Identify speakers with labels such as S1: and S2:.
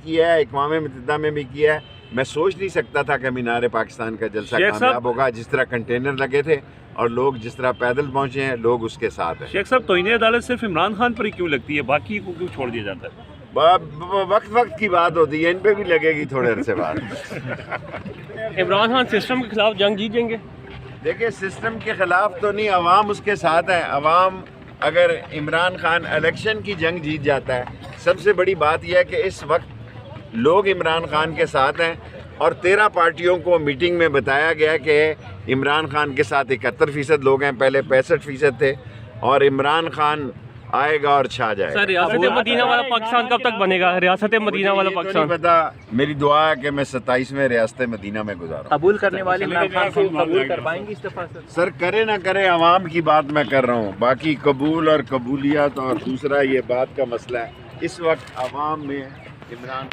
S1: کیا ہے, اقوام متحدہ میں بھی کیا ہے. میں سوچ نہیں سکتا تھا کہ مینار پاکستان کا جلسہ کامیاب ہوگا. جس طرح کنٹینر لگے تھے اور لوگ جس طرح پیدل پہنچے ہیں, لوگ اس کے ساتھ ہیں.
S2: شیخ صاحب توہین عدالت صرف عمران خان پر ہی کیوں لگتی ہے, باقی کو کیوں چھوڑ دیا جاتا ہے؟
S1: وقت کی بات ہوتی ہے, ان پہ بھی لگے گی تھوڑے عرصے بعد.
S3: عمران خان سسٹم کے خلاف جنگ جیت جائیں گے؟
S1: دیکھیں سسٹم کے خلاف تو نہیں, عوام اس کے ساتھ ہے. عوام اگر عمران خان الیکشن کی جنگ جیت جاتا ہے, سب سے بڑی بات یہ ہے کہ اس وقت لوگ عمران خان کے ساتھ ہیں, اور 13 پارٹیوں کو میٹنگ میں بتایا گیا کہ عمران خان کے ساتھ 71% لوگ ہیں, پہلے 65% تھے, اور عمران خان آئے گا اور چھا جائے گا.
S3: سر ریاست مدینہ والا پاکستان کب تک بنے گا؟ ریاست مدینہ والا پاکستان
S1: نہیں پتا, میری دعا ہے کہ میں 27ویں ریاست مدینہ میں گزارا.
S4: قبول کرنے والے عمران خان کو قبول کر پائیں گے استعفیٰ؟
S1: سر کرے نہ کرے عوام کی بات میں کر رہا ہوں, باقی قبول اور قبولیت اور دوسرا یہ بات کا مسئلہ ہے. اس وقت عوام میں عمران